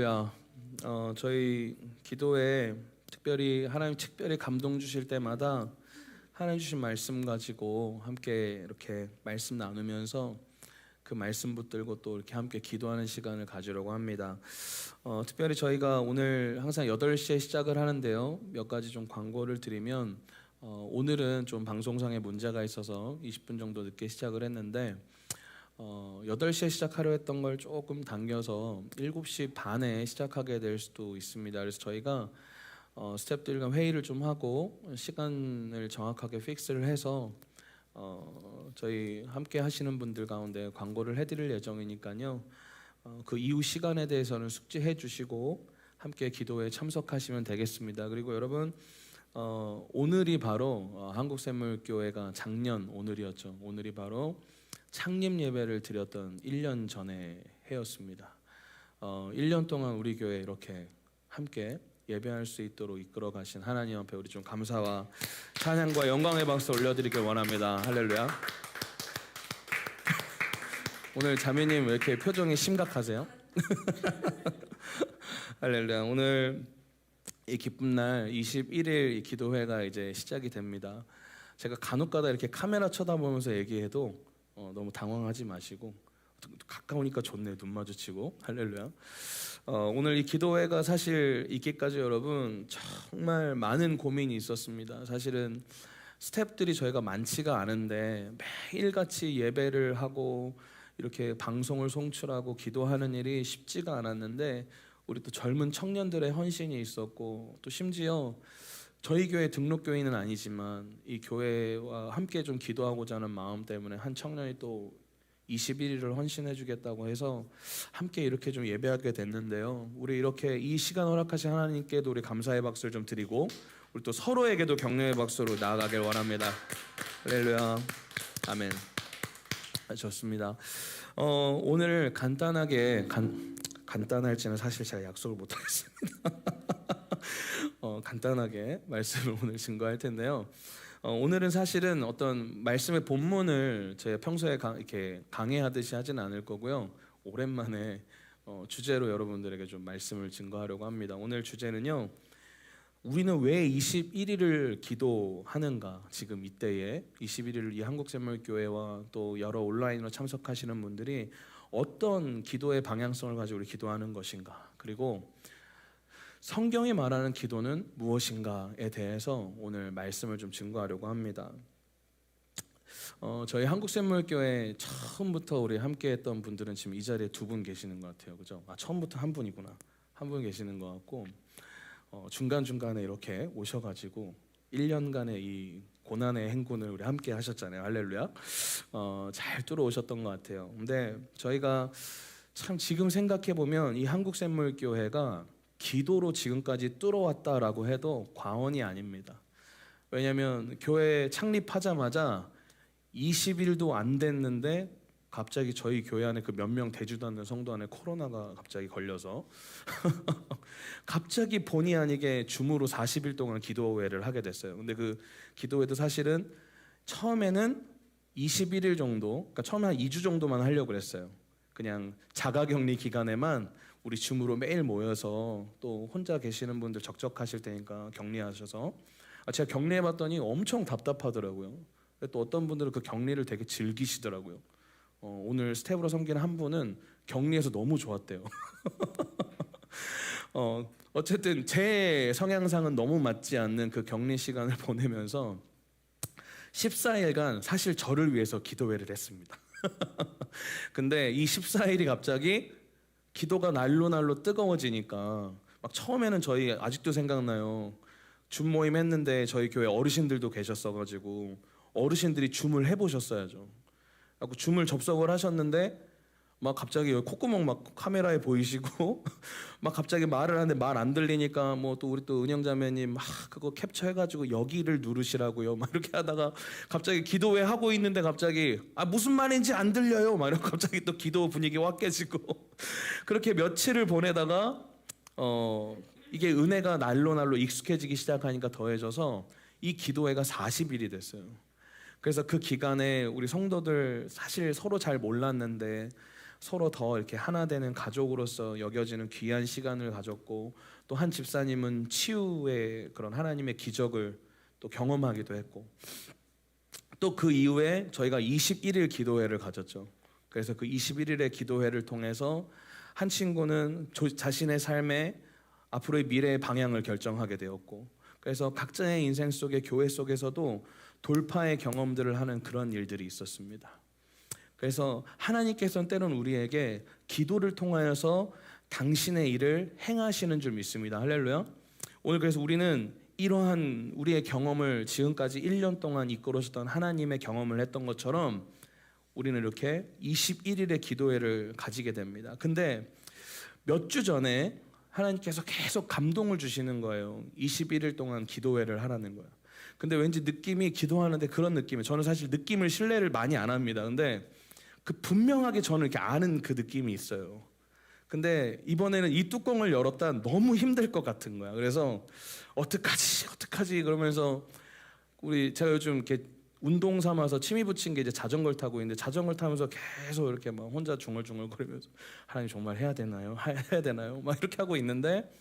할렐루야. 저희 기도에 하나님 특별히 감동 주실 때마다 하나님 주신 말씀 가지고 함께 이렇게 말씀 나누면서 그 말씀 붙들고 또 이렇게 함께 기도하는 시간을 가지려고 합니다. 특별히 저희가 오늘 항상 8시에 시작을 하는데요. 몇 가지 좀 광고를 드리면 오늘은 좀 방송상에 문제가 있어서 20분 정도 늦게 시작을 했는데 8시에 시작하려 했던 걸 조금 당겨서 7시 반에 시작하게 될 수도 있습니다. 그래서 저희가 스태프들과 회의를 좀 하고 시간을 정확하게 픽스를 해서 저희 함께 하시는 분들 가운데 광고를 해드릴 예정이니까요. 그 이후 시간에 대해서는 숙지해 주시고 함께 기도에 참석하시면 되겠습니다. 그리고 여러분 오늘이 바로 한국샘물교회가 작년 오늘이었죠. 오늘이 바로 창립 예배를 드렸던 1년 전의 해였습니다. 1년 동안 우리 교회 이렇게 함께 예배할 수 있도록 이끌어 가신 하나님 앞에 우리 좀 감사와 찬양과 영광의 박수 올려드리길 원합니다. 할렐루야. 오늘 자매님 왜 이렇게 표정이 심각하세요? 할렐루야. 오늘 이 기쁜 날 21일 이 기도회가 이제 시작이 됩니다. 제가 간혹가다 이렇게 카메라 쳐다보면서 얘기해도 너무 당황하지 마시고 가까우니까 좋네. 눈 마주치고. 할렐루야. 오늘 이 기도회가 사실 있기까지 여러분 정말 많은 고민이 있었습니다. 사실은 스태프들이 저희가 많지가 않은데 매일같이 예배를 하고 이렇게 방송을 송출하고 기도하는 일이 쉽지가 않았는데 우리 또 젊은 청년들의 헌신이 있었고 또 심지어 저희 교회 등록교인은 아니지만 이 교회와 함께 좀 기도하고자 하는 마음 때문에 한 청년이 또 21일을 헌신해 주겠다고 해서 함께 이렇게 좀 예배하게 됐는데요. 우리 이렇게 이 시간 허락하신 하나님께도 우리 감사의 박수를 좀 드리고 우리 또 서로에게도 격려의 박수로 나아가길 원합니다. 할렐루야. 아멘. 좋습니다. 오늘 간단할지는 사실 제가 약속을 못 하겠습니다. 간단하게 말씀을 오늘 증거할 텐데요. 오늘은 사실은 어떤 말씀의 본문을 제가 평소에 이렇게 강의하듯이 하지는 않을 거고요. 오랜만에 주제로 여러분들에게 좀 말씀을 증거하려고 합니다. 오늘 주제는요. 우리는 왜 21일을 기도하는가? 지금 이때에 21일을 이 한국샘물교회와 또 여러 온라인으로 참석하시는 분들이 어떤 기도의 방향성을 가지고 우리 기도하는 것인가? 그리고 성경이 말하는 기도는 무엇인가에 대해서 오늘 말씀을 좀 증거하려고 합니다. 저희 한국샘물교회 처음부터 우리 함께했던 분들은 지금 이 자리에 2분 계시는 것 같아요, 그죠? 처음부터 한 분이구나. 한 분 계시는 것 같고 중간 중간에 이렇게 오셔가지고 1년간의 이 고난의 행군을 우리 함께 하셨잖아요, 할렐루야. 잘 뚫어오셨던 것 같아요. 근데 저희가 참 지금 생각해 보면 이 한국샘물교회가 기도로 지금까지 뚫어왔다라고 해도 과언이 아닙니다. 왜냐하면 교회 창립하자마자 20일도 안 됐는데 갑자기 저희 교회 안에 그 몇 명 되지도 않는 성도 안에 코로나가 갑자기 걸려서 갑자기 본의 아니게 줌으로 40일 동안 기도회를 하게 됐어요. 근데 그 기도회도 사실은 처음에는 21일 정도, 그러니까 처음에 한 2주 정도만 하려고 그랬어요. 그냥 자가격리 기간에만 우리 줌으로 매일 모여서 또 혼자 계시는 분들 적적하실 테니까 격리하셔서 제가 격리해봤더니 엄청 답답하더라고요. 또 어떤 분들은 그 격리를 되게 즐기시더라고요. 오늘 스텝으로 섬기는 한 분은 격리해서 너무 좋았대요. 어쨌든 제 성향상은 너무 맞지 않는 그 격리 시간을 보내면서 14일간 사실 저를 위해서 기도회를 했습니다. 근데 이 14일이 갑자기 기도가 날로 뜨거워지니까 막 처음에는 저희 아직도 생각나요. 줌 모임 했는데 저희 교회 어르신들도 계셨어가지고 어르신들이 줌을 해보셨어야죠. 그래서 줌을 접속을 하셨는데 막 갑자기 콧구멍 막 카메라에 보이시고 막 갑자기 말을 하는데 말 안 들리니까 뭐 또 우리 또 은영자매님 막 그거 캡처해가지고 여기를 누르시라고요 막 이렇게 하다가 갑자기 기도회 하고 있는데 갑자기 무슨 말인지 안 들려요 막 이러고 갑자기 또 기도 분위기 확 깨지고 그렇게 며칠을 보내다가 이게 은혜가 날로 익숙해지기 시작하니까 더해져서 이 기도회가 40일이 됐어요. 그래서 그 기간에 우리 성도들 사실 서로 잘 몰랐는데 서로 더 이렇게 하나 되는 가족으로서 여겨지는 귀한 시간을 가졌고, 또 한 집사님은 치유의 그런 하나님의 기적을 또 경험하기도 했고, 또 그 이후에 저희가 21일 기도회를 가졌죠. 그래서 그 21일의 기도회를 통해서 한 친구는 자신의 삶의 앞으로의 미래의 방향을 결정하게 되었고, 그래서 각자의 인생 속에 교회 속에서도 돌파의 경험들을 하는 그런 일들이 있었습니다. 그래서 하나님께서는 때론 우리에게 기도를 통하여서 당신의 일을 행하시는 줄 믿습니다. 할렐루야. 오늘 그래서 우리는 이러한 우리의 경험을 지금까지 1년 동안 이끌어주던 하나님의 경험을 했던 것처럼 우리는 이렇게 21일의 기도회를 가지게 됩니다. 근데 몇 주 전에 하나님께서 계속 감동을 주시는 거예요. 21일 동안 기도회를 하라는 거예요. 근데 왠지 느낌이 기도하는데 그런 느낌이에요. 저는 사실 느낌을 신뢰를 많이 안 합니다. 근데 그 분명하게 저는 이렇게 아는 그 느낌이 있어요. 근데 이번에는 이 뚜껑을 열었다 너무 힘들 것 같은 거야. 그래서 어떡하지 그러면서 제가 요즘 이렇게 운동 삼아서 취미 붙인 게 이제 자전거를 타고 있는데, 자전거를 타면서 계속 이렇게 막 혼자 중얼중얼거리면서 하나님 정말 해야 되나요? 해야 되나요? 막 이렇게 하고 있는데,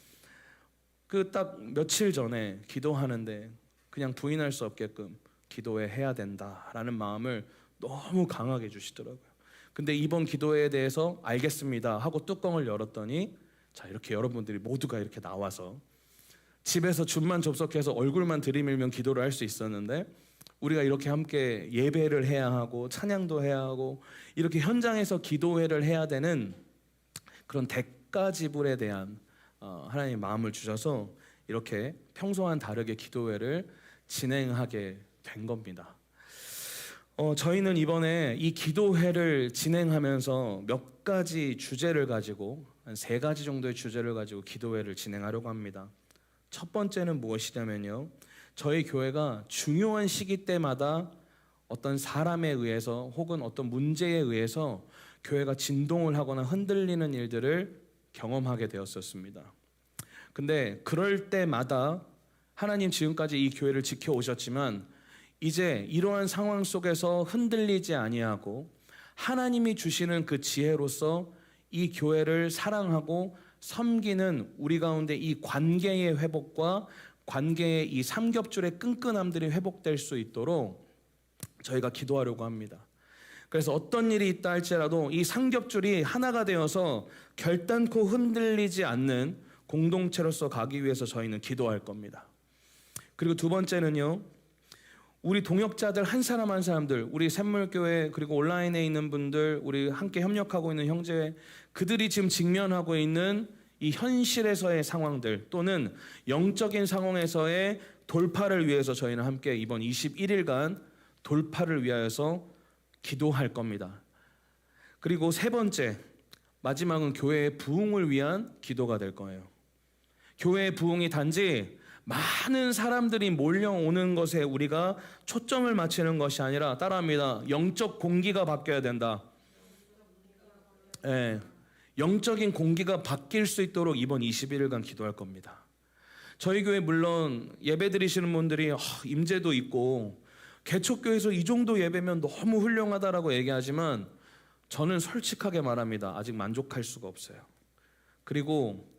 그 딱 며칠 전에 기도하는데 그냥 부인할 수 없게끔 기도회 해야 된다라는 마음을 너무 강하게 주시더라고요. 근데 이번 기도회에 대해서 알겠습니다 하고 뚜껑을 열었더니, 자, 이렇게 여러분들이 모두가 이렇게 나와서 집에서 줌만 접속해서 얼굴만 들이밀면 기도를 할 수 있었는데, 우리가 이렇게 함께 예배를 해야 하고 찬양도 해야 하고 이렇게 현장에서 기도회를 해야 되는 그런 대가 지불에 대한 하나님의 마음을 주셔서 이렇게 평소와는 다르게 기도회를 진행하게 된 겁니다. 저희는 이번에 이 기도회를 진행하면서 몇 가지 주제를 가지고, 한 3가지 정도의 주제를 가지고 기도회를 진행하려고 합니다. 첫 번째는 무엇이냐면요, 저희 교회가 중요한 시기 때마다 어떤 사람에 의해서 혹은 어떤 문제에 의해서 교회가 진동을 하거나 흔들리는 일들을 경험하게 되었었습니다. 근데 그럴 때마다 하나님 지금까지 이 교회를 지켜오셨지만, 이제 이러한 상황 속에서 흔들리지 아니하고 하나님이 주시는 그 지혜로서 이 교회를 사랑하고 섬기는 우리 가운데 이 관계의 회복과 관계의 이 삼겹줄의 끈끈함들이 회복될 수 있도록 저희가 기도하려고 합니다. 그래서 어떤 일이 있다 할지라도 이 삼겹줄이 하나가 되어서 결단코 흔들리지 않는 공동체로서 가기 위해서 저희는 기도할 겁니다. 그리고 두 번째는요, 우리 동역자들 한 사람 한 사람들, 우리 샘물교회 그리고 온라인에 있는 분들, 우리 함께 협력하고 있는 형제, 그들이 지금 직면하고 있는 이 현실에서의 상황들 또는 영적인 상황에서의 돌파를 위해서 저희는 함께 이번 21일간 돌파를 위하여서 기도할 겁니다. 그리고 세 번째, 마지막은 교회의 부흥을 위한 기도가 될 거예요. 교회의 부흥이 단지 많은 사람들이 몰려오는 것에 우리가 초점을 맞추는 것이 아니라, 따라합니다, 영적 공기가 바뀌어야 된다. 네. 영적인 공기가 바뀔 수 있도록 이번 21일간 기도할 겁니다. 저희 교회 물론 예배 드리시는 분들이 임재도 있고 개척교회에서 이 정도 예배면 너무 훌륭하다라고 얘기하지만, 저는 솔직하게 말합니다. 아직 만족할 수가 없어요. 그리고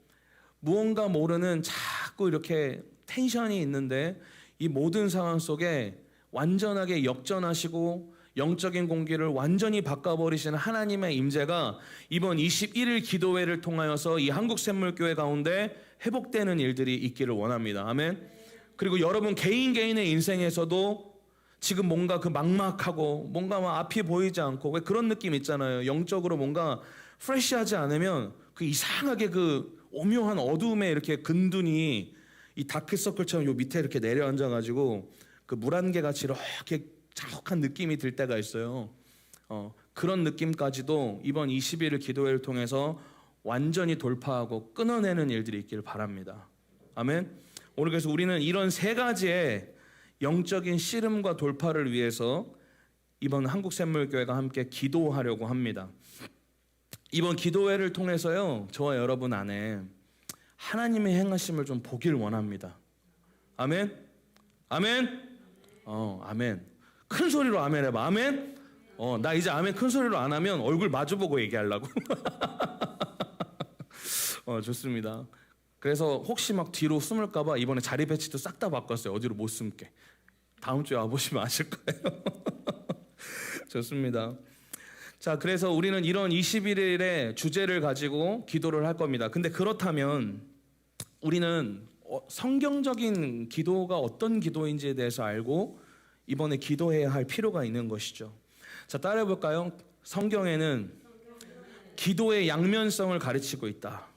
무언가 모르는 자꾸 이렇게 텐션이 있는데, 이 모든 상황 속에 완전하게 역전하시고 영적인 공기를 완전히 바꿔버리시는 하나님의 임재가 이번 21일 기도회를 통하여서 이 한국샘물교회 가운데 회복되는 일들이 있기를 원합니다. 아멘. 그리고 여러분 개인의 인생에서도 지금 뭔가 그 막막하고 뭔가 막 앞이 보이지 않고, 왜 그런 느낌 있잖아요. 영적으로 뭔가 프레시하지 않으면 그 이상하게 그 오묘한 어두움에 이렇게 근둔이 이 다크서클처럼 요 밑에 이렇게 내려앉아가지고 그 물안개 같이 이렇게 자욱한 느낌이 들 때가 있어요. 그런 느낌까지도 이번 21일 기도회를 통해서 완전히 돌파하고 끊어내는 일들이 있기를 바랍니다. 아멘. 오늘 그래서 우리는 이런 3가지의 영적인 씨름과 돌파를 위해서 이번 한국샘물교회가 함께 기도하려고 합니다. 이번 기도회를 통해서요, 저와 여러분 안에 하나님의 행하심을 좀 보길 원합니다. 아멘. 아멘. 아멘. 큰 소리로 아멘 해봐. 아멘. 나 이제 아멘 큰 소리로 안 하면 얼굴 마주보고 얘기하려고. 좋습니다. 그래서 혹시 막 뒤로 숨을까봐 이번에 자리 배치도 싹 다 바꿨어요. 어디로 못 숨게. 다음 주에 와보시면 아실 거예요. 좋습니다. 자, 그래서 우리는 이런 21일의 주제를 가지고 기도를 할 겁니다. 근데 그렇다면 우리는 성경적인 기도가 어떤 기도인지에 대해서 알고 이번에 기도해야 할 필요가 있는 것이죠. 자, 따라해 볼까요? 성경에는 기도의 양면성을 가르치고 있다.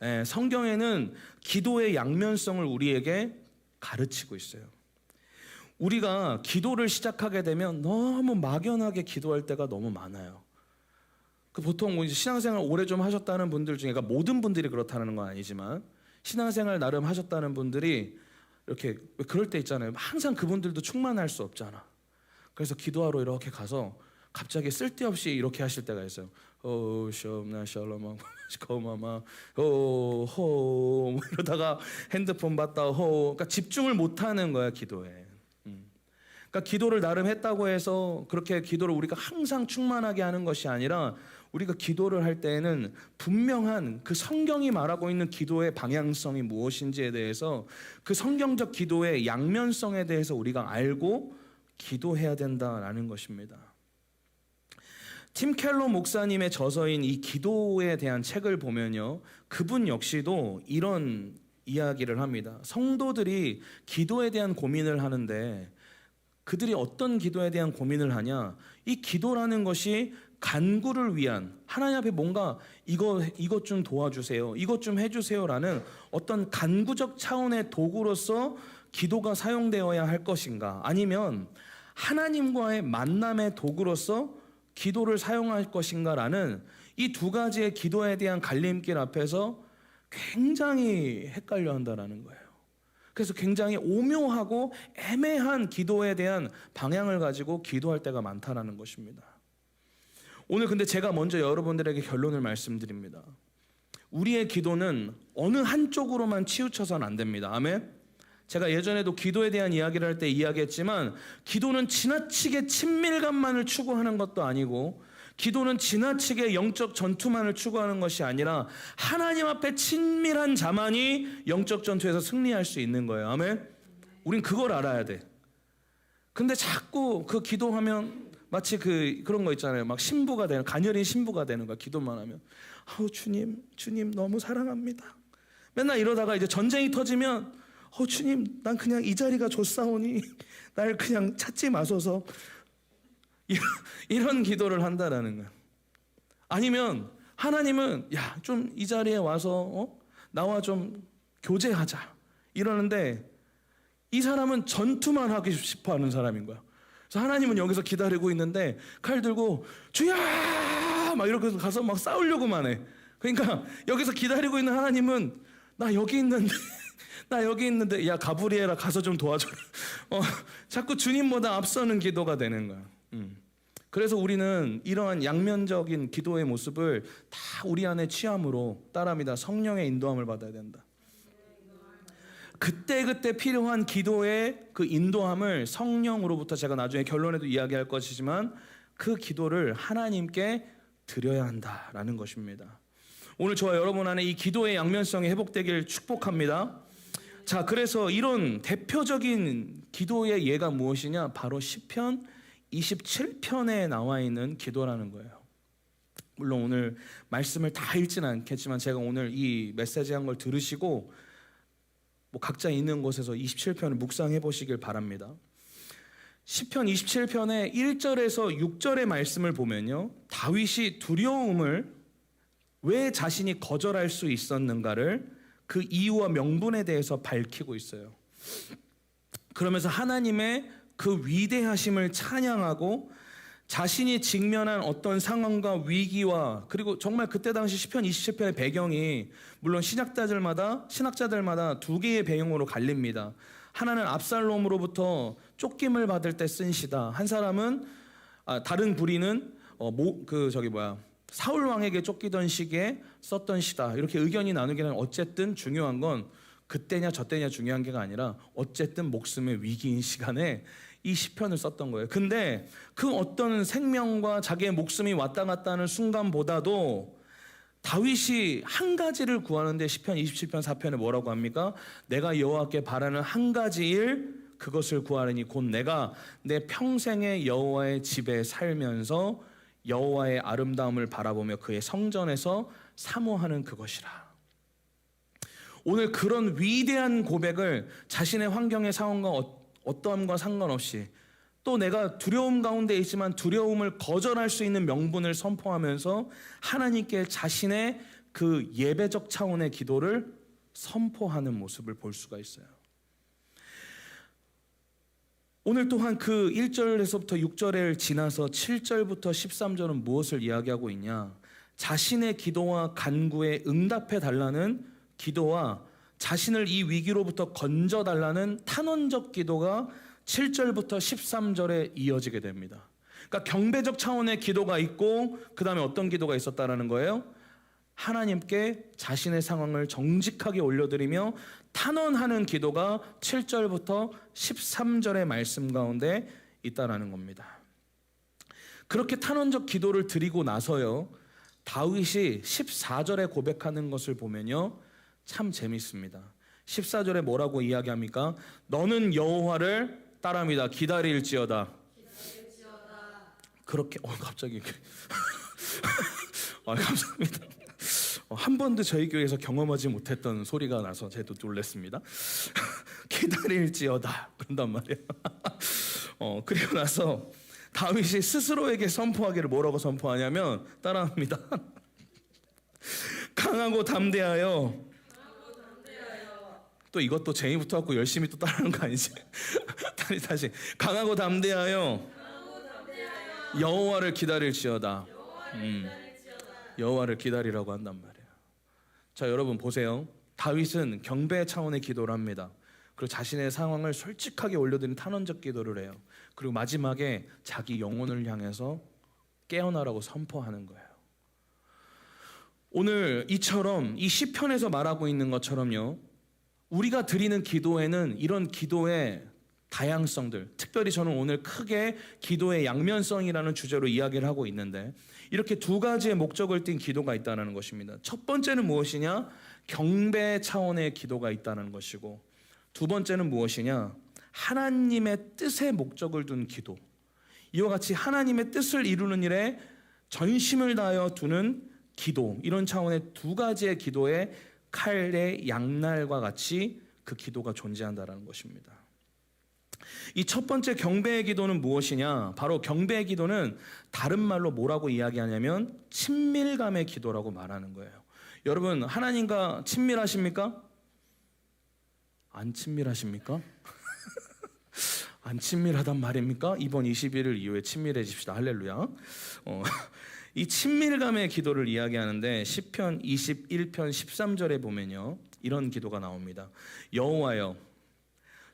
네, 성경에는 기도의 양면성을 우리에게 가르치고 있어요. 우리가 기도를 시작하게 되면 너무 막연하게 기도할 때가 너무 많아요. 보통 신앙생활 오래 좀 하셨다는 분들 중에, 그러니까 모든 분들이 그렇다는 건 아니지만 신앙생활 나름 하셨다는 분들이 이렇게 그럴 때 있잖아요. 항상 그분들도 충만할 수 없잖아. 그래서 기도하러 이렇게 가서 갑자기 쓸데없이 이렇게 하실 때가 있어요. 샤나 샬라마 거마마 호 이러다가 핸드폰 봤다 그러니까 집중을 못 하는 거야, 기도에. 그러니까 기도를 나름 했다고 해서 그렇게 기도를 우리가 항상 충만하게 하는 것이 아니라, 우리가 기도를 할 때에는 분명한 그 성경이 말하고 있는 기도의 방향성이 무엇인지에 대해서, 그 성경적 기도의 양면성에 대해서 우리가 알고 기도해야 된다라는 것입니다. 팀 켈러 목사님의 저서인 이 기도에 대한 책을 보면요, 그분 역시도 이런 이야기를 합니다. 성도들이 기도에 대한 고민을 하는데 그들이 어떤 기도에 대한 고민을 하냐, 이 기도라는 것이 간구를 위한, 하나님 앞에 뭔가 이것 좀 도와주세요, 이것 좀 해주세요라는 어떤 간구적 차원의 도구로서 기도가 사용되어야 할 것인가, 아니면 하나님과의 만남의 도구로서 기도를 사용할 것인가라는 이 두 가지의 기도에 대한 갈림길 앞에서 굉장히 헷갈려 한다는 거예요. 그래서 굉장히 오묘하고 애매한 기도에 대한 방향을 가지고 기도할 때가 많다는 것입니다. 오늘 근데 제가 먼저 여러분들에게 결론을 말씀드립니다. 우리의 기도는 어느 한쪽으로만 치우쳐서는 안 됩니다. 아멘? 제가 예전에도 기도에 대한 이야기를 할 때 이야기했지만, 기도는 지나치게 친밀감만을 추구하는 것도 아니고, 기도는 지나치게 영적 전투만을 추구하는 것이 아니라 하나님 앞에 친밀한 자만이 영적 전투에서 승리할 수 있는 거예요. 아멘? 우린 그걸 알아야 돼. 근데 자꾸 그 기도하면 마치 그런 거 있잖아요. 막 신부가 되는, 가녀린 신부가 되는 거야, 기도만 하면. 주님 너무 사랑합니다. 맨날 이러다가 이제 전쟁이 터지면 주님 난 그냥 이 자리가 좋사오니 날 그냥 찾지 마소서, 이런 기도를 한다라는 거예요. 아니면 하나님은 좀 이 자리에 와서 나와 좀 교제하자 이러는데, 이 사람은 전투만 하고 싶어 하는 사람인 거야. 그래서 하나님은 여기서 기다리고 있는데 칼 들고 주야 막 이렇게 가서 막 싸우려고만 해. 그러니까 여기서 기다리고 있는 하나님은 나 여기 있는데 야 가브리엘아 가서 좀 도와줘라. 자꾸 주님보다 앞서는 기도가 되는 거야. 그래서 우리는 이러한 양면적인 기도의 모습을 다 우리 안에 취함으로 따라합니다. 성령의 인도함을 받아야 된다. 그때 필요한 기도의 그 인도함을 성령으로부터, 제가 나중에 결론에도 이야기할 것이지만 그 기도를 하나님께 드려야 한다라는 것입니다. 오늘 저와 여러분 안에 이 기도의 양면성이 회복되길 축복합니다. 자, 그래서 이런 대표적인 기도의 예가 무엇이냐? 바로 시편 27편에 나와 있는 기도라는 거예요. 물론 오늘 말씀을 다 읽지는 않겠지만 제가 오늘 이 메시지 한 걸 들으시고 각자 있는 곳에서 27편을 묵상해 보시길 바랍니다. 시편 27편의 1절에서 6절의 말씀을 보면요, 다윗이 두려움을, 왜 자신이 거절할 수 있었는가를, 그 이유와 명분에 대해서 밝히고 있어요. 그러면서 하나님의 그 위대하심을 찬양하고 자신이 직면한 어떤 상황과 위기와, 그리고 정말 그때 당시 시편 27편의 배경이 물론 신학자들마다 두 개의 배경으로 갈립니다. 하나는 압살롬으로부터 쫓김을 받을 때 쓴 시다. 한 사람은 다른 부리는 사울 왕에게 쫓기던 시기에 썼던 시다. 이렇게 의견이 나누기는, 어쨌든 중요한 건 그때냐 저때냐 중요한 게가 아니라 어쨌든 목숨의 위기인 시간에 이 시편을 썼던 거예요. 근데 그 어떤 생명과 자기의 목숨이 왔다 갔다 하는 순간보다도 다윗이 한 가지를 구하는데 시편 27편 4편에 뭐라고 합니까? 내가 여호와께 바라는 한 가지 일 그것을 구하리니 곧 내가 내 평생의 여호와의 집에 살면서 여호와의 아름다움을 바라보며 그의 성전에서 사모하는 그것이라. 오늘 그런 위대한 고백을 자신의 환경의 상황과 어떠함과 상관없이 또 내가 두려움 가운데 있지만 두려움을 거절할 수 있는 명분을 선포하면서 하나님께 자신의 그 예배적 차원의 기도를 선포하는 모습을 볼 수가 있어요. 오늘 또한 그 1절에서부터 6절을 지나서 7절부터 13절은 무엇을 이야기하고 있냐? 자신의 기도와 간구에 응답해 달라는 기도와 자신을 이 위기로부터 건져 달라는 탄원적 기도가 7절부터 13절에 이어지게 됩니다. 그러니까 경배적 차원의 기도가 있고 그 다음에 어떤 기도가 있었다라는 거예요? 하나님께 자신의 상황을 정직하게 올려드리며 탄원하는 기도가 7절부터 13절의 말씀 가운데 있다라는 겁니다. 그렇게 탄원적 기도를 드리고 나서요, 다윗이 14절에 고백하는 것을 보면요 참 재밌습니다. 14절에 뭐라고 이야기합니까? 너는 여호와를 따라합니다. 기다릴지어다. 그렇게 갑자기 감사합니다. 한 번도 저희 교회에서 경험하지 못했던 소리가 나서 저도 놀랐습니다. 기다릴지어다 그런단 말이에요. 그리고 나서 다윗이 스스로에게 선포하기를 뭐라고 선포하냐면 따라합니다. 강하고 담대하여. 또 이것도 제이부터 갖고 열심히 또 따라하는 거 아니지? 다시 강하고 담대하여 여호와를 기다릴지어다. 여호와를 기다리라고 한단 말이에요. 자, 여러분 보세요. 다윗은 경배 차원의 기도를 합니다. 그리고 자신의 상황을 솔직하게 올려드린 탄원적 기도를 해요. 그리고 마지막에 자기 영혼을 향해서 깨어나라고 선포하는 거예요. 오늘 이처럼 이 시편에서 말하고 있는 것처럼요, 우리가 드리는 기도에는 이런 기도의 다양성들, 특별히 저는 오늘 크게 기도의 양면성이라는 주제로 이야기를 하고 있는데 이렇게 두 가지의 목적을 띈 기도가 있다는 것입니다. 첫 번째는 무엇이냐? 경배 차원의 기도가 있다는 것이고, 두 번째는 무엇이냐? 하나님의 뜻의 목적을 둔 기도. 이와 같이 하나님의 뜻을 이루는 일에 전심을 다하여 두는 기도, 이런 차원의 두 가지의 기도의 칼의 양날과 같이 그 기도가 존재한다는 것입니다. 이 첫 번째 경배의 기도는 무엇이냐? 바로 경배의 기도는 다른 말로 뭐라고 이야기하냐면 친밀감의 기도라고 말하는 거예요. 여러분, 하나님과 친밀하십니까? 안 친밀하십니까? 안 친밀하단 말입니까? 이번 21일 이후에 친밀해집시다. 할렐루야. 이 친밀감의 기도를 이야기하는데 시편 21편 13절에 보면요, 이런 기도가 나옵니다. 여호와여,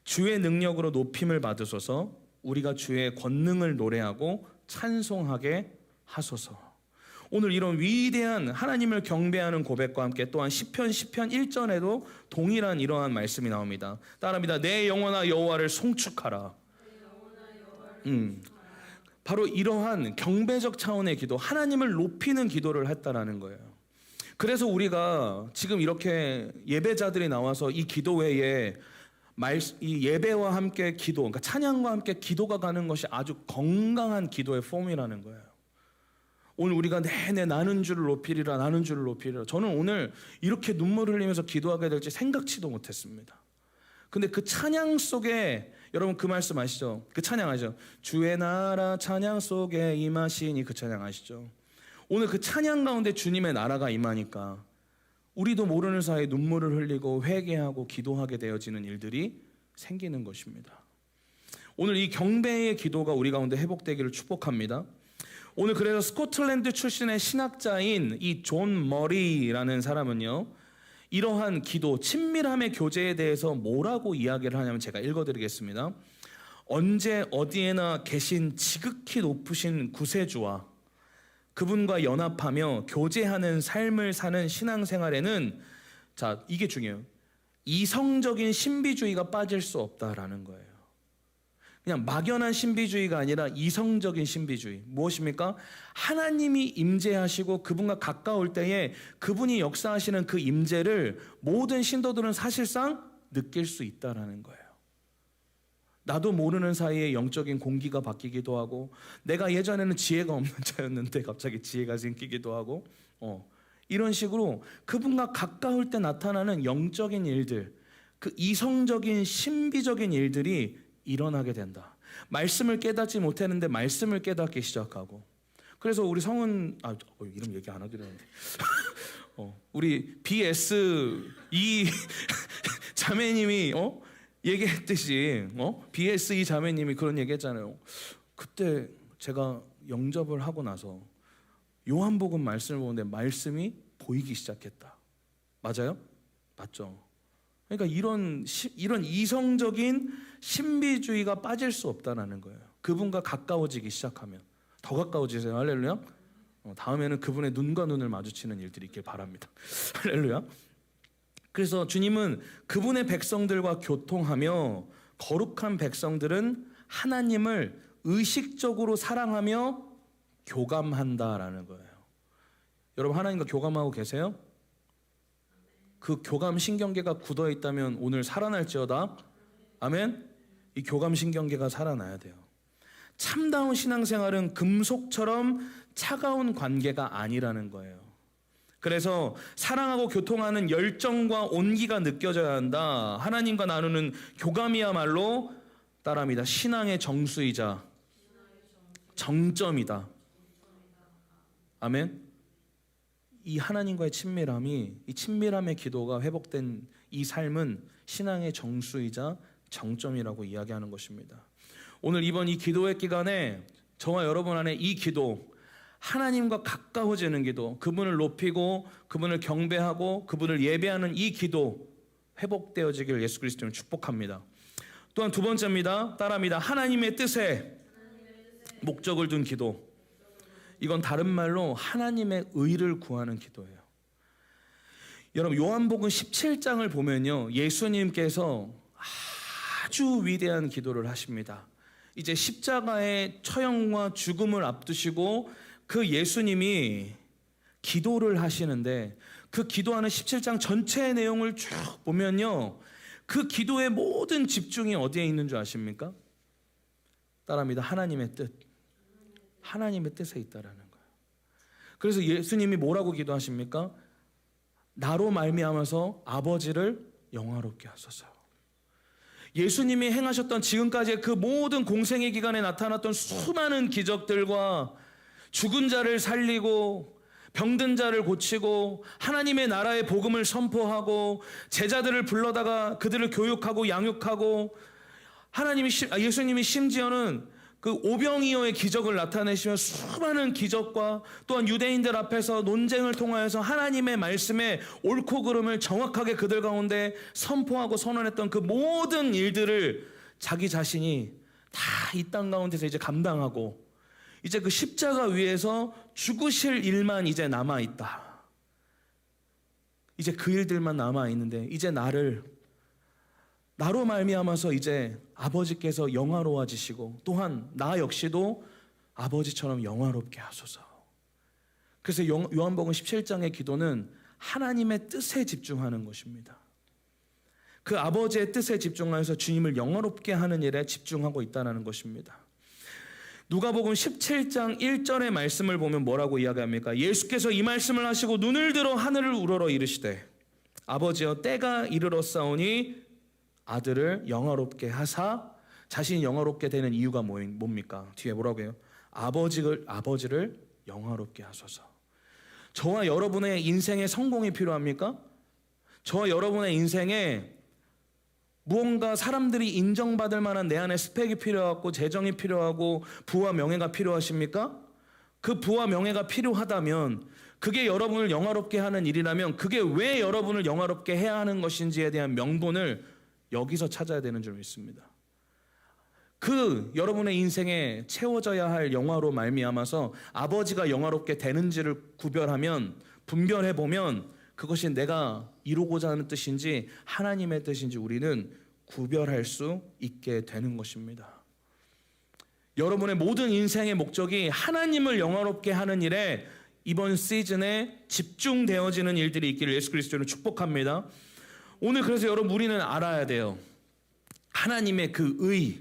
주의 능력으로 높임을 받으소서. 우리가 주의 권능을 노래하고 찬송하게 하소서. 오늘 이런 위대한 하나님을 경배하는 고백과 함께 또한 시편 1절에도 동일한 이러한 말씀이 나옵니다. 따라합니다. 내 영혼아 여호와를 송축하라. 바로 이러한 경배적 차원의 기도, 하나님을 높이는 기도를 했다라는 거예요. 그래서 우리가 지금 이렇게 예배자들이 나와서 이 기도 외에 이 예배와 함께 기도, 그러니까 찬양과 함께 기도가 가는 것이 아주 건강한 기도의 폼이라는 거예요. 오늘 우리가 내내 나는 주를 높이리라, 나는 주를 높이리라. 저는 오늘 이렇게 눈물을 흘리면서 기도하게 될지 생각지도 못했습니다. 근데 그 찬양 속에 여러분 그 말씀 아시죠? 그 찬양 아시죠? 주의 나라 찬양 속에 임하시니, 그 찬양 아시죠? 오늘 그 찬양 가운데 주님의 나라가 임하니까 우리도 모르는 사이에 눈물을 흘리고 회개하고 기도하게 되어지는 일들이 생기는 것입니다. 오늘 이 경배의 기도가 우리 가운데 회복되기를 축복합니다. 오늘 그래서 스코틀랜드 출신의 신학자인 이 존 머리라는 사람은요, 이러한 기도, 친밀함의 교제에 대해서 뭐라고 이야기를 하냐면 제가 읽어드리겠습니다. 언제 어디에나 계신 지극히 높으신 구세주와 그분과 연합하며 교제하는 삶을 사는 신앙생활에는, 자, 이게 중요해요. 이성적인 신비주의가 빠질 수 없다라는 거예요. 그냥 막연한 신비주의가 아니라 이성적인 신비주의. 무엇입니까? 하나님이 임재하시고 그분과 가까울 때에 그분이 역사하시는 그 임재를 모든 신도들은 사실상 느낄 수 있다라는 거예요. 나도 모르는 사이에 영적인 공기가 바뀌기도 하고, 내가 예전에는 지혜가 없는 자였는데 갑자기 지혜가 생기기도 하고, 이런 식으로 그분과 가까울 때 나타나는 영적인 일들, 그 이성적인 신비적인 일들이 일어나게 된다. 말씀을 깨닫지 못했는데 말씀을 깨닫기 시작하고. 그래서 우리 성은 이름 얘기 안 하기로 했는데 우리 BS2 자매님이 얘기했듯이 BS2 자매님이 그런 얘기했잖아요. 그때 제가 영접을 하고 나서 요한복음 말씀을 보는데 말씀이 보이기 시작했다. 맞아요? 맞죠? 그러니까 이런 이성적인 신비주의가 빠질 수 없다는 거예요. 그분과 가까워지기 시작하면 더 가까워지세요. 할렐루야. 다음에는 그분의 눈과 눈을 마주치는 일들이 있길 바랍니다. 할렐루야. 그래서 주님은 그분의 백성들과 교통하며 거룩한 백성들은 하나님을 의식적으로 사랑하며 교감한다라는 거예요. 여러분, 하나님과 교감하고 계세요? 그 교감 신경계가 굳어 있다면 오늘 살아날지어다. 아멘. 이 교감 신경계가 살아나야 돼요. 참다운 신앙생활은 금속처럼 차가운 관계가 아니라는 거예요. 그래서 사랑하고 교통하는 열정과 온기가 느껴져야 한다. 하나님과 나누는 교감이야말로 따라합니다. 신앙의 정수이자 정점이다. 아멘. 이 하나님과의 친밀함이, 이 친밀함의 기도가 회복된 이 삶은 신앙의 정수이자 정점이라고 이야기하는 것입니다. 오늘 이번 이 기도회 기간에 저와 여러분 안에 이 기도, 하나님과 가까워지는 기도, 그분을 높이고 그분을 경배하고 그분을 예배하는 이 기도 회복되어지길 예수 그리스도는 축복합니다. 또한 두 번째입니다. 따라합니다. 하나님의 뜻에 목적을 둔 기도. 이건 다른 말로 하나님의 의를 구하는 기도예요. 여러분, 요한복음 17장을 보면요, 예수님께서 아주 위대한 기도를 하십니다. 이제 십자가의 처형과 죽음을 앞두시고 그 예수님이 기도를 하시는데, 그 기도하는 17장 전체의 내용을 쭉 보면요, 그 기도의 모든 집중이 어디에 있는 줄 아십니까? 따라합니다. 하나님의 뜻. 하나님의 뜻에 있다라는 거예요. 그래서 예수님이 뭐라고 기도하십니까? 나로 말미암아서 아버지를 영화롭게 하소서. 예수님이 행하셨던 지금까지의 그 모든 공생의 기간에 나타났던 수많은 기적들과 죽은 자를 살리고 병든 자를 고치고 하나님의 나라의 복음을 선포하고 제자들을 불러다가 그들을 교육하고 양육하고, 예수님이 심지어는 그 오병이어의 기적을 나타내시며 수많은 기적과 또한 유대인들 앞에서 논쟁을 통하여서 하나님의 말씀에 옳고 그름을 정확하게 그들 가운데 선포하고 선언했던 그 모든 일들을 자기 자신이 다 이 땅 가운데서 이제 감당하고, 이제 그 십자가 위에서 죽으실 일만 이제 남아있다. 이제 그 일들만 남아있는데, 이제 나로 말미암아서 이제 아버지께서 영화로워지시고 또한 나 역시도 아버지처럼 영화롭게 하소서. 그래서 요한복음 17장의 기도는 하나님의 뜻에 집중하는 것입니다. 그 아버지의 뜻에 집중하여서 주님을 영화롭게 하는 일에 집중하고 있다는 것입니다. 누가복음 17장 1절의 말씀을 보면 뭐라고 이야기합니까? 예수께서 이 말씀을 하시고 눈을 들어 하늘을 우러러 이르시되 아버지여 때가 이르렀사오니 아들을 영화롭게 하사. 자신이 영화롭게 되는 이유가 뭡니까? 뒤에 뭐라고 해요? 아버지를 영화롭게 하소서. 저와 여러분의 인생에 성공이 필요합니까? 저와 여러분의 인생에 무언가 사람들이 인정받을 만한 내 안에 스펙이 필요하고 재정이 필요하고 부와 명예가 필요하십니까? 그 부와 명예가 필요하다면, 그게 여러분을 영화롭게 하는 일이라면 그게 왜 여러분을 영화롭게 해야 하는 것인지에 대한 명분을 여기서 찾아야 되는 줄 믿습니다. 그 여러분의 인생에 채워져야 할 영화로 말미암아서 아버지가 영화롭게 되는지를 분별해보면 그것이 내가 이루고자 하는 뜻인지 하나님의 뜻인지 우리는 구별할 수 있게 되는 것입니다. 여러분의 모든 인생의 목적이 하나님을 영화롭게 하는 일에 이번 시즌에 집중되어지는 일들이 있기를 예수 그리스도로 축복합니다. 오늘 그래서 여러분 우리는 알아야 돼요. 하나님의 그 의,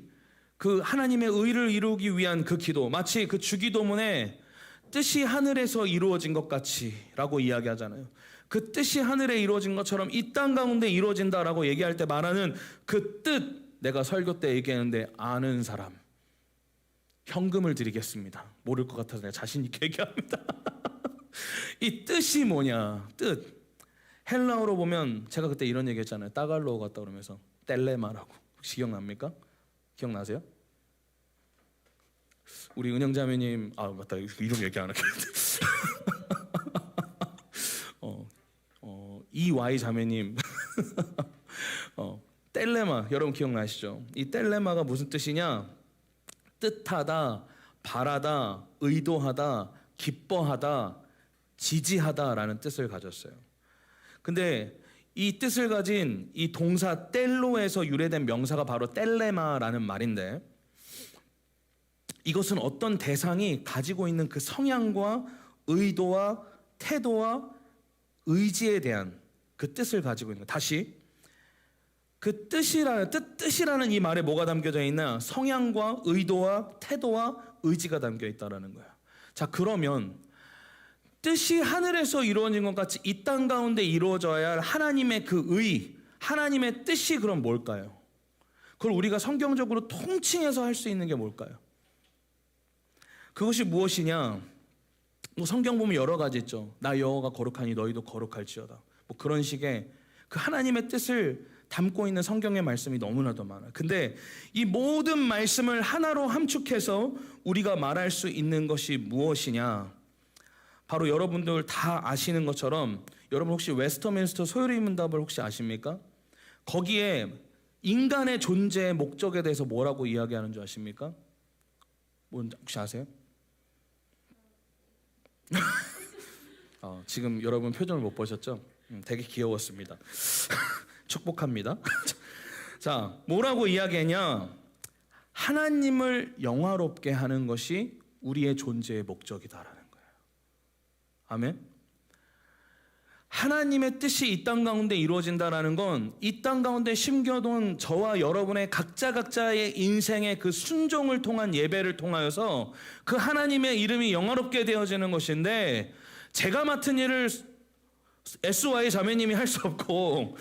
그 하나님의 의를 이루기 위한 그 기도, 마치 그 주기도문에 뜻이 하늘에서 이루어진 것 같이 라고 이야기하잖아요. 그 뜻이 하늘에 이루어진 것처럼 이 땅 가운데 이루어진다라고 얘기할 때 말하는 그 뜻, 내가 설교 때 얘기했는데 아는 사람 현금을 드리겠습니다. 모를 것 같아서 내가 자신 있게 얘기합니다. 이 뜻이 뭐냐? 뜻. 헬라어로 보면 제가 그때 이런 얘기 했잖아요. 따갈로어 같다 그러면서 텔레마라고. 혹시 기억납니까? 기억나세요? 우리 은영자매님, 아 맞다, 이름 얘기 안 하겠는데. 이와이 자매님, 텔레마 여러분 기억나시죠? 이 텔레마가 무슨 뜻이냐? 뜻하다, 바라다, 의도하다, 기뻐하다, 지지하다라는 뜻을 가졌어요. 근데 이 뜻을 가진 이 동사 텔로에서 유래된 명사가 바로 텔레마라는 말인데, 이것은 어떤 대상이 가지고 있는 그 성향과 의도와 태도와 의지에 대한 그 뜻을 가지고 있는 거예요. 다시 그 뜻이라는 이 말에 뭐가 담겨져 있나? 성향과 의도와 태도와 의지가 담겨 있다라는 거예요. 자, 그러면 뜻이 하늘에서 이루어진 것 같이 이 땅 가운데 이루어져야 할 하나님의 그 의, 하나님의 뜻이 그럼 뭘까요? 그걸 우리가 성경적으로 통칭해서 할 수 있는 게 뭘까요? 그것이 무엇이냐? 뭐 성경 보면 여러 가지 있죠. 나 여호와가 거룩하니 너희도 거룩할지어다. 뭐 그런 식의 그 하나님의 뜻을 담고 있는 성경의 말씀이 너무나도 많아요. 근데 이 모든 말씀을 하나로 함축해서 우리가 말할 수 있는 것이 무엇이냐? 바로 여러분들 다 아시는 것처럼, 여러분 혹시 웨스터민스터 소요리 문답을 혹시 아십니까? 거기에 인간의 존재의 목적에 대해서 뭐라고 이야기하는 줄 아십니까? 뭔지 혹시 아세요? 지금 여러분 표정을 못 보셨죠? 되게 귀여웠습니다. 축복합니다. 자, 뭐라고 이야기하냐? 하나님을 영화롭게 하는 것이 우리의 존재의 목적이다라는 거예요. 아멘. 하나님의 뜻이 이 땅 가운데 이루어진다라는 건 이 땅 가운데 심겨둔 저와 여러분의 각자의 인생의 그 순종을 통한 예배를 통하여서 그 하나님의 이름이 영화롭게 되어지는 것인데, 제가 맡은 일을 SY 자매님이 할 수 없고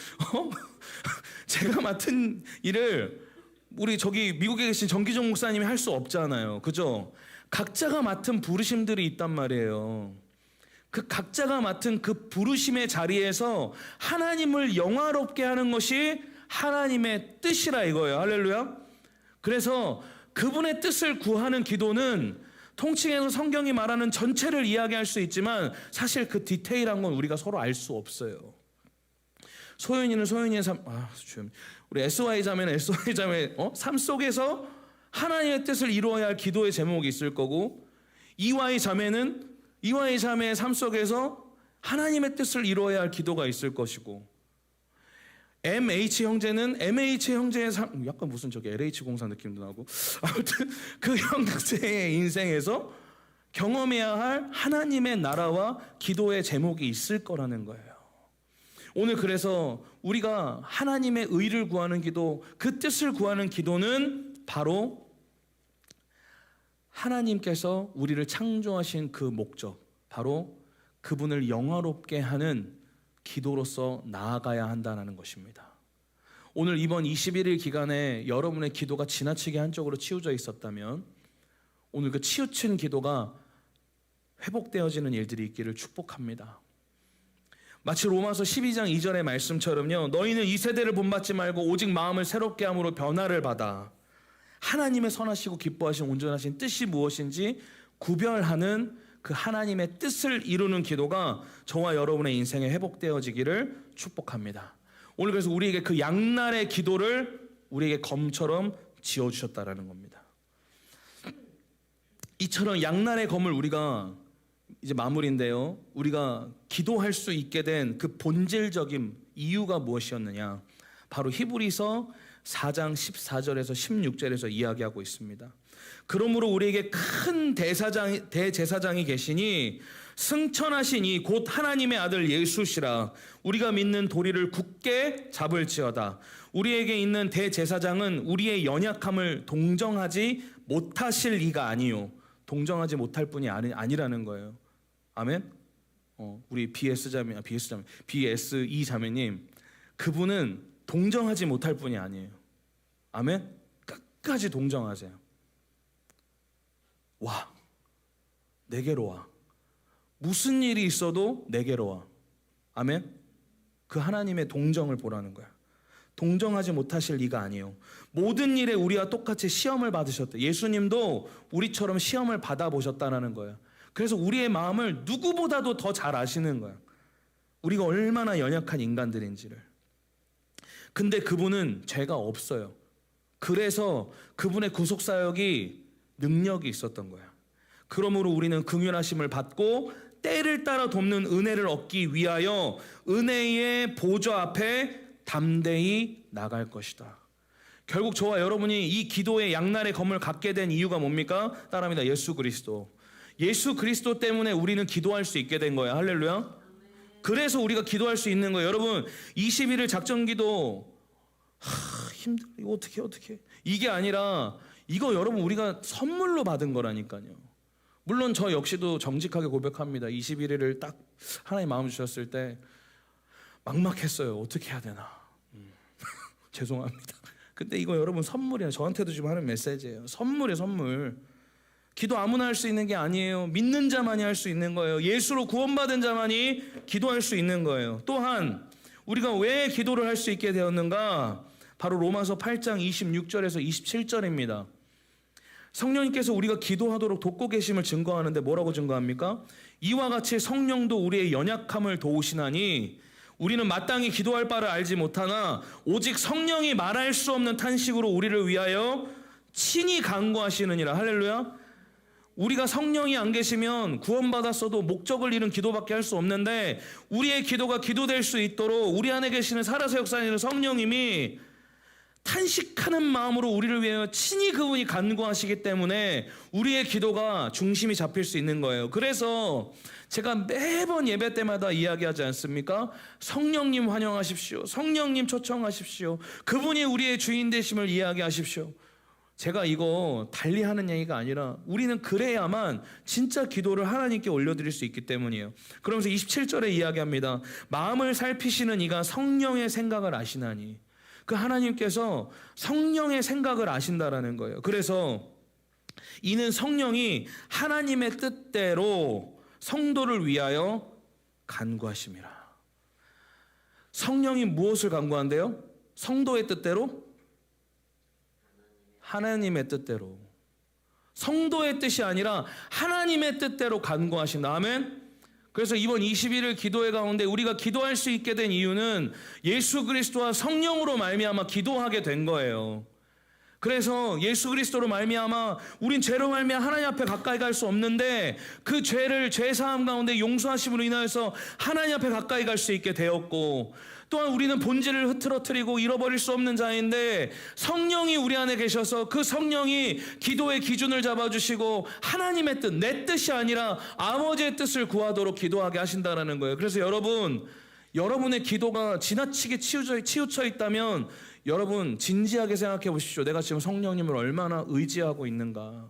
제가 맡은 일을 우리 저기 미국에 계신 정기종 목사님이 할 수 없잖아요. 그죠? 각자가 맡은 부르심들이 있단 말이에요. 그 각자가 맡은 그 부르심의 자리에서 하나님을 영화롭게 하는 것이 하나님의 뜻이라 이거예요. 할렐루야. 그래서 그분의 뜻을 구하는 기도는 통칭해서 성경이 말하는 전체를 이야기할 수 있지만 사실 그 디테일한 건 우리가 서로 알 수 없어요. 소윤이는 소윤이의 삶, 우리 SY 자매는 SY 자매의 삶 속에서 하나님의 뜻을 이루어야 할 기도의 제목이 있을 거고, EY 자매는 EY 자매의 삶 속에서 하나님의 뜻을 이루어야 할 기도가 있을 것이고, MH 형제는 MH 형제의 삶, 약간 무슨 저기 LH 공사 느낌도 나고, 아무튼 그 형제의 인생에서 경험해야 할 하나님의 나라와 기도의 제목이 있을 거라는 거예요. 오늘 그래서 우리가 하나님의 의를 구하는 기도, 그 뜻을 구하는 기도는 바로 하나님께서 우리를 창조하신 그 목적, 바로 그분을 영화롭게 하는 기도로서 나아가야 한다는 것입니다. 오늘 이번 21일 기간에 여러분의 기도가 지나치게 한쪽으로 치우져 있었다면 오늘 그 치우친 기도가 회복되어지는 일들이 있기를 축복합니다. 마치 로마서 12장 2절의 말씀처럼요, 너희는 이 세대를 본받지 말고 오직 마음을 새롭게 함으로 변화를 받아 하나님의 선하시고 기뻐하신 온전하신 뜻이 무엇인지 구별하는 그 하나님의 뜻을 이루는 기도가 저와 여러분의 인생에 회복되어지기를 축복합니다. 오늘 그래서 우리에게 그 양날의 기도를 우리에게 검처럼 지어주셨다라는 겁니다. 이처럼 양날의 검을 우리가 이제 마무리인데요. 우리가 기도할 수 있게 된 그 본질적인 이유가 무엇이었느냐? 바로 히브리서 4장 14절에서 16절에서 이야기하고 있습니다. 그러므로 우리에게 큰 대제사장이 계시니 승천하시니 곧 하나님의 아들 예수시라. 우리가 믿는 도리를 굳게 잡을지어다. 우리에게 있는 대제사장은 우리의 연약함을 동정하지 못하실 이가 아니요, 동정하지 못할 분이 아니라는 거예요. 아멘. 우리 BSE 자매님, 그분은 동정하지 못할 분이 아니에요. 아멘. 끝까지 동정하세요. 와, 내게로 와. 무슨 일이 있어도 내게로 와. 아멘. 그 하나님의 동정을 보라는 거야. 동정하지 못하실 리가 아니에요. 모든 일에 우리와 똑같이 시험을 받으셨대. 예수님도 우리처럼 시험을 받아보셨다는 거예요. 그래서 우리의 마음을 누구보다도 더 잘 아시는 거야. 우리가 얼마나 연약한 인간들인지를. 근데 그분은 죄가 없어요. 그래서 그분의 구속사역이 능력이 있었던 거야. 그러므로 우리는 긍휼하심을 받고 때를 따라 돕는 은혜를 얻기 위하여 은혜의 보좌 앞에 담대히 나갈 것이다. 결국 저와 여러분이 이 기도의 양날의 검을 갖게 된 이유가 뭡니까? 따라합니다. 예수 그리스도. 예수 그리스도 때문에 우리는 기도할 수 있게 된 거야. 할렐루야. 그래서 우리가 기도할 수 있는 거예요. 여러분, 21일 작전기도 힘들어. 이거 어떻게 이게 아니라 이거 여러분 우리가 선물로 받은 거라니까요. 물론 저 역시도 정직하게 고백합니다. 21일을 딱 하나님 마음 주셨을 때 막막했어요. 어떻게 해야 되나. 죄송합니다. 근데 이거 여러분 선물이에요. 저한테도 지금 하는 메시지예요. 선물이에요, 선물. 기도 아무나 할 수 있는 게 아니에요. 믿는 자만이 할 수 있는 거예요. 예수로 구원받은 자만이 기도할 수 있는 거예요. 또한 우리가 왜 기도를 할 수 있게 되었는가? 바로 로마서 8장 26절에서 27절입니다. 성령님께서 우리가 기도하도록 돕고 계심을 증거하는데 뭐라고 증거합니까? 이와 같이 성령도 우리의 연약함을 도우시나니 우리는 마땅히 기도할 바를 알지 못하나 오직 성령이 말할 수 없는 탄식으로 우리를 위하여 친히 간구하시느니라. 할렐루야. 우리가 성령이 안 계시면 구원받았어도 목적을 잃은 기도밖에 할 수 없는데 우리의 기도가 기도될 수 있도록 우리 안에 계시는 살아서 역사하시는 성령님이 탄식하는 마음으로 우리를 위하여 친히 그분이 간구하시기 때문에 우리의 기도가 중심이 잡힐 수 있는 거예요. 그래서 제가 매번 예배 때마다 이야기하지 않습니까? 성령님 환영하십시오. 성령님 초청하십시오. 그분이 우리의 주인 되심을 이야기하십시오. 제가 이거 달리 하는 얘기가 아니라 우리는 그래야만 진짜 기도를 하나님께 올려드릴 수 있기 때문이에요. 그러면서 27절에 이야기합니다. 마음을 살피시는 이가 성령의 생각을 아시나니. 그 하나님께서 성령의 생각을 아신다라는 거예요. 그래서 이는 성령이 하나님의 뜻대로 성도를 위하여 간구하심이라. 성령이 무엇을 간구한대요? 성도의 뜻대로? 하나님의 뜻대로. 성도의 뜻이 아니라 하나님의 뜻대로 간구하신다. 아멘. 그래서 이번 21일 기도회 가운데 우리가 기도할 수 있게 된 이유는 예수 그리스도와 성령으로 말미암아 기도하게 된 거예요. 그래서 예수 그리스도로 말미암아 우린 죄로 말미암아 하나님 앞에 가까이 갈 수 없는데 그 죄를 죄사함 가운데 용서하심으로 인하여서 하나님 앞에 가까이 갈 수 있게 되었고, 또한 우리는 본질을 흐트러뜨리고 잃어버릴 수 없는 자인데 성령이 우리 안에 계셔서 그 성령이 기도의 기준을 잡아주시고 하나님의 뜻, 내 뜻이 아니라 아버지의 뜻을 구하도록 기도하게 하신다는 거예요. 그래서 여러분의 기도가 지나치게 치우쳐 있다면 여러분 진지하게 생각해 보십시오. 내가 지금 성령님을 얼마나 의지하고 있는가.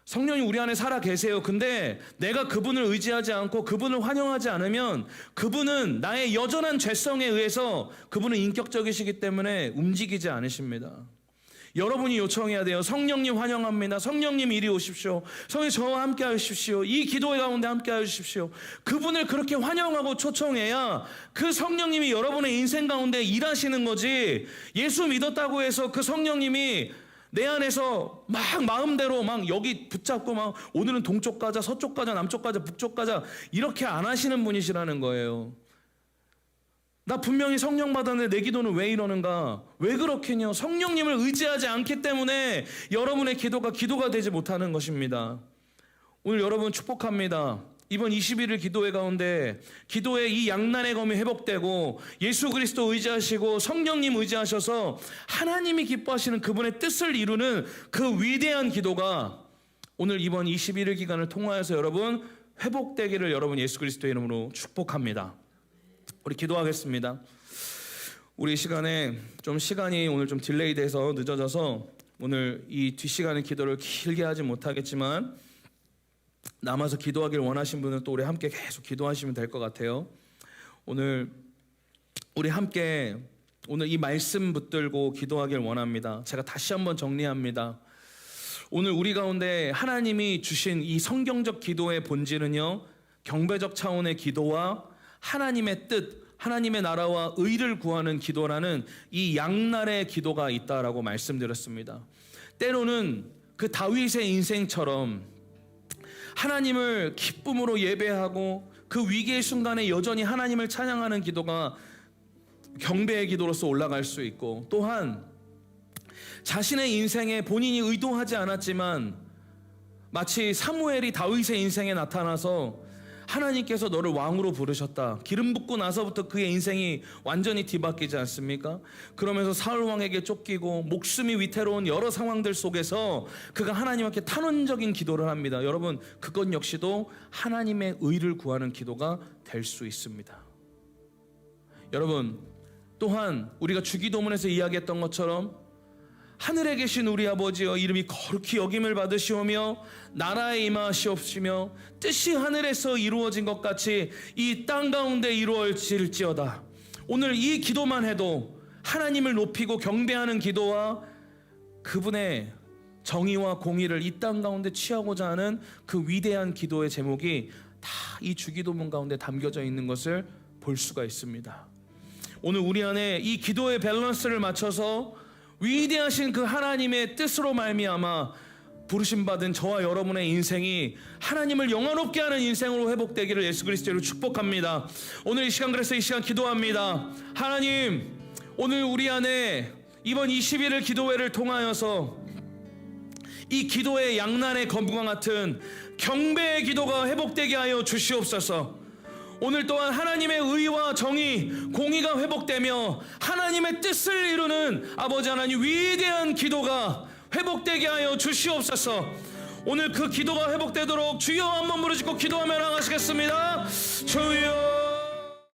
성령이 우리 안에 살아 계세요. 근데 내가 그분을 의지하지 않고 그분을 환영하지 않으면 그분은 나의 여전한 죄성에 의해서 그분은 인격적이시기 때문에 움직이지 않으십니다. 여러분이 요청해야 돼요. 성령님 환영합니다. 성령님 이리 오십시오. 성령님 저와 함께 하십시오. 이 기도회 가운데 함께 하십시오. 그분을 그렇게 환영하고 초청해야 그 성령님이 여러분의 인생 가운데 일하시는 거지, 예수 믿었다고 해서 그 성령님이 내 안에서 막 마음대로 막 여기 붙잡고 막 오늘은 동쪽 가자, 서쪽 가자, 남쪽 가자, 북쪽 가자 이렇게 안 하시는 분이시라는 거예요. 나 분명히 성령 받았는데 내 기도는 왜 이러는가? 왜 그렇겠냐? 성령님을 의지하지 않기 때문에 여러분의 기도가 되지 못하는 것입니다. 오늘 여러분 축복합니다. 이번 21일 기도회 가운데 기도의 이 양난의 검이 회복되고 예수 그리스도 의지하시고 성령님 의지하셔서 하나님이 기뻐하시는 그분의 뜻을 이루는 그 위대한 기도가 오늘 이번 21일 기간을 통하여서 여러분 회복되기를 여러분 예수 그리스도의 이름으로 축복합니다. 우리 기도하겠습니다. 우리 시간에 좀 시간이 오늘 좀 딜레이 돼서 늦어져서 오늘 이 뒷시간의 기도를 길게 하지 못하겠지만 남아서 기도하길 원하신 분은 또 우리 함께 계속 기도하시면 될 것 같아요. 오늘 우리 함께 오늘 이 말씀 붙들고 기도하길 원합니다. 제가 다시 한번 정리합니다. 오늘 우리 가운데 하나님이 주신 이 성경적 기도의 본질은요, 경배적 차원의 기도와 하나님의 뜻, 하나님의 나라와 의를 구하는 기도라는 이 양날의 기도가 있다라고 말씀드렸습니다. 때로는 그 다윗의 인생처럼 하나님을 기쁨으로 예배하고 그 위기의 순간에 여전히 하나님을 찬양하는 기도가 경배의 기도로서 올라갈 수 있고, 또한 자신의 인생에 본인이 의도하지 않았지만 마치 사무엘이 다윗의 인생에 나타나서 하나님께서 너를 왕으로 부르셨다, 기름 붓고 나서부터 그의 인생이 완전히 뒤바뀌지 않습니까? 그러면서 사울 왕에게 쫓기고 목숨이 위태로운 여러 상황들 속에서 그가 하나님께 탄원적인 기도를 합니다. 여러분, 그것 역시도 하나님의 의를 구하는 기도가 될 수 있습니다. 여러분, 또한 우리가 주기도문에서 이야기했던 것처럼 하늘에 계신 우리 아버지여, 이름이 거룩히 여김을 받으시오며 나라에 임하시옵시며 뜻이 하늘에서 이루어진 것 같이 이 땅 가운데 이루어질지어다. 오늘 이 기도만 해도 하나님을 높이고 경배하는 기도와 그분의 정의와 공의를 이 땅 가운데 취하고자 하는 그 위대한 기도의 제목이 다 이 주기도문 가운데 담겨져 있는 것을 볼 수가 있습니다. 오늘 우리 안에 이 기도의 밸런스를 맞춰서 위대하신 그 하나님의 뜻으로 말미암아 부르심받은 저와 여러분의 인생이 하나님을 영화롭게 하는 인생으로 회복되기를 예수 그리스도로 축복합니다. 오늘 이 시간, 그래서 이 시간 기도합니다. 하나님, 오늘 우리 안에 이번 21일 기도회를 통하여서 이 기도의 양날의 검과 같은 경배의 기도가 회복되게 하여 주시옵소서. 오늘 또한 하나님의 의와 정의, 공의가 회복되며 하나님의 뜻을 이루는 아버지 하나님 위대한 기도가 회복되게 하여 주시옵소서. 오늘 그 기도가 회복되도록 주여 한번 부르짖고 기도하며 나가시겠습니다. 주여.